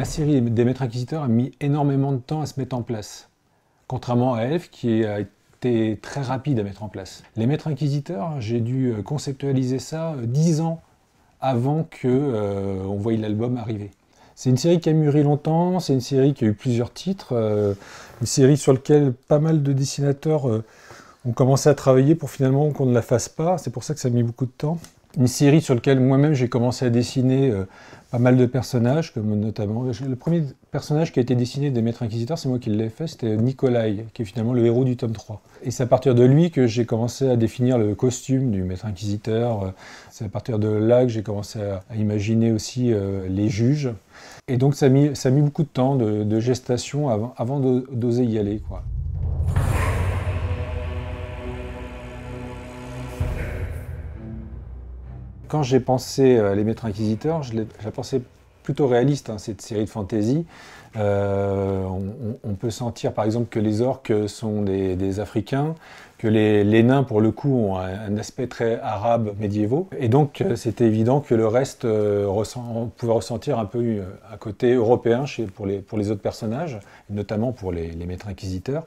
La série des Maîtres Inquisiteurs a mis énormément de temps à se mettre en place, contrairement à Elf qui a été très rapide à mettre en place. Les Maîtres Inquisiteurs, j'ai dû conceptualiser ça 10 ans avant qu'on voie l'album arriver. C'est une série qui a mûri longtemps, c'est une série qui a eu plusieurs titres, une série sur laquelle pas mal de dessinateurs ont commencé à travailler pour finalement qu'on ne la fasse pas, c'est pour ça que ça a mis beaucoup de temps. Une série sur laquelle moi-même j'ai commencé à dessiner pas mal de personnages, comme notamment... Le premier personnage qui a été dessiné des Maîtres Inquisiteurs, c'est moi qui l'ai fait, c'était Nikolai, qui est finalement le héros du tome 3. Et c'est à partir de lui que j'ai commencé à définir le costume du Maître Inquisiteur. C'est à partir de là que j'ai commencé à imaginer aussi les juges. Et donc ça a mis beaucoup de temps de gestation avant d'oser y aller, quoi. Quand j'ai pensé à Les Maîtres Inquisiteurs, je l'ai pensé plutôt réaliste, hein, cette série de fantasy. On peut sentir par exemple que les orques sont des Africains, que les nains pour le coup ont un aspect très arabe médiévaux. Et donc c'était évident que le reste, on pouvait ressentir un peu un côté européen pour les autres personnages, notamment pour les Maîtres Inquisiteurs.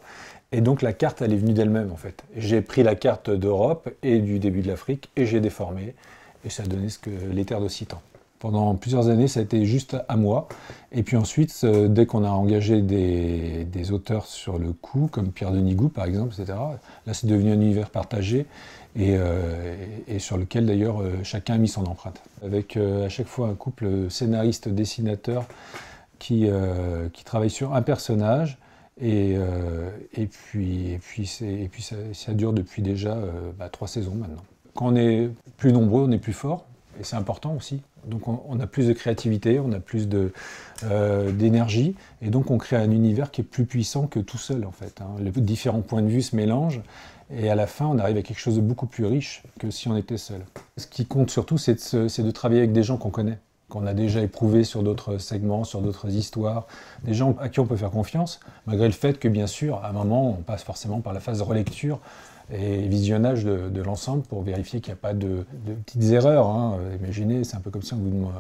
Et donc la carte, elle est venue d'elle-même en fait. J'ai pris la carte d'Europe et du début de l'Afrique et j'ai déformé. Et ça a donné les terres d'Occitan. Pendant plusieurs années, ça a été juste à moi. Et puis ensuite, dès qu'on a engagé des auteurs sur le coup, comme Pierre Denis Gou par exemple, etc., là c'est devenu un univers partagé et sur lequel d'ailleurs chacun a mis son empreinte. Avec à chaque fois un couple scénariste-dessinateur qui travaille sur un personnage. Et puis ça dure depuis déjà 3 saisons maintenant. Quand on est plus nombreux, on est plus fort, et c'est important aussi. Donc on a plus de créativité, on a plus d'énergie, et donc on crée un univers qui est plus puissant que tout seul en fait. Hein. Les différents points de vue se mélangent, et à la fin on arrive à quelque chose de beaucoup plus riche que si on était seul. Ce qui compte surtout, c'est de travailler avec des gens qu'on connaît, qu'on a déjà éprouvé sur d'autres segments, sur d'autres histoires, des gens à qui on peut faire confiance, malgré le fait que bien sûr, à un moment, on passe forcément par la phase de relecture, et visionnage de l'ensemble pour vérifier qu'il n'y a pas de petites erreurs. Hein. Imaginez, c'est un peu comme si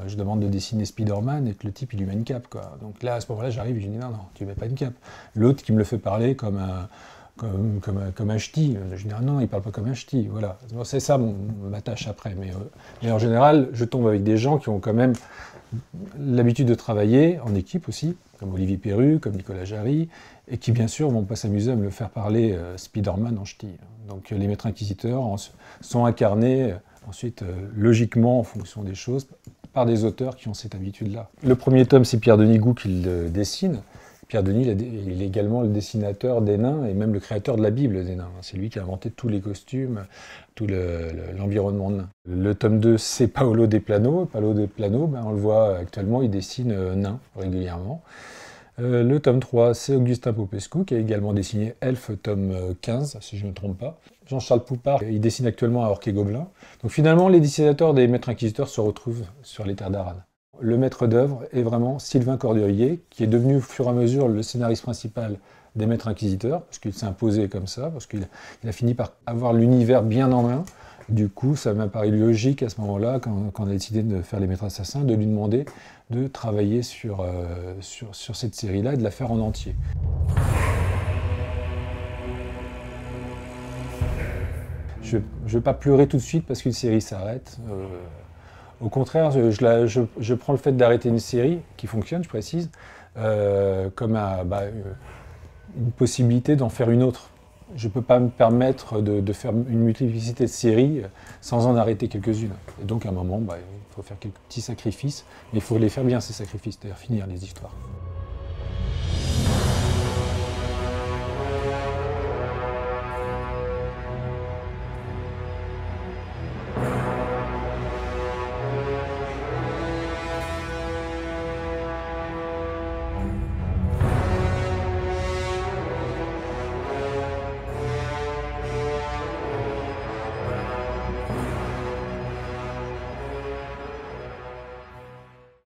je demande de dessiner Spider-Man et que le type il lui met une cape, quoi. Donc là, à ce moment-là, j'arrive et je dis non, tu ne mets pas une cape. L'autre qui me le fait parler comme un ch'ti, je dis non, il ne parle pas comme un ch'ti. Voilà. C'est ça ma tâche après. Mais en général, je tombe avec des gens qui ont quand même l'habitude de travailler en équipe aussi, comme Olivier Perru, comme Nicolas Jarry, et qui bien sûr vont pas s'amuser à me le faire parler Spider-Man en ch'ti. Donc les Maîtres Inquisiteurs sont incarnés ensuite logiquement en fonction des choses par des auteurs qui ont cette habitude-là. Le premier tome, c'est Pierre Denis Gou qui le dessine. Pierre Denis, il est également le dessinateur des nains et même le créateur de la Bible des nains. C'est lui qui a inventé tous les costumes, tout l'environnement de nains. Le tome 2, c'est Paolo De Plano. Paolo De Plano, on le voit actuellement, il dessine nains régulièrement. Le tome 3, c'est Augustin Popescu, qui a également dessiné Elf, tome 15, si je ne me trompe pas. Jean-Charles Poupart, il dessine actuellement à Orc et Gobelins. Donc finalement, les dessinateurs des Maîtres Inquisiteurs se retrouvent sur les terres d'Aran. Le maître d'œuvre est vraiment Sylvain Cordurier, qui est devenu au fur et à mesure le scénariste principal des Maîtres Inquisiteurs, parce qu'il s'est imposé comme ça, parce qu'il a fini par avoir l'univers bien en main. Du coup, ça m'a paru logique à ce moment-là, quand on a décidé de faire Les Maîtres Assassins, de lui demander de travailler sur cette série-là et de la faire en entier. Je ne vais pas pleurer tout de suite parce qu'une série s'arrête. Au contraire, je prends le fait d'arrêter une série, qui fonctionne, je précise, comme une possibilité d'en faire une autre. Je ne peux pas me permettre de faire une multiplicité de séries sans en arrêter quelques-unes. Et donc à un moment, il faut faire quelques petits sacrifices, mais il faut les faire bien ces sacrifices, c'est-à-dire finir les histoires.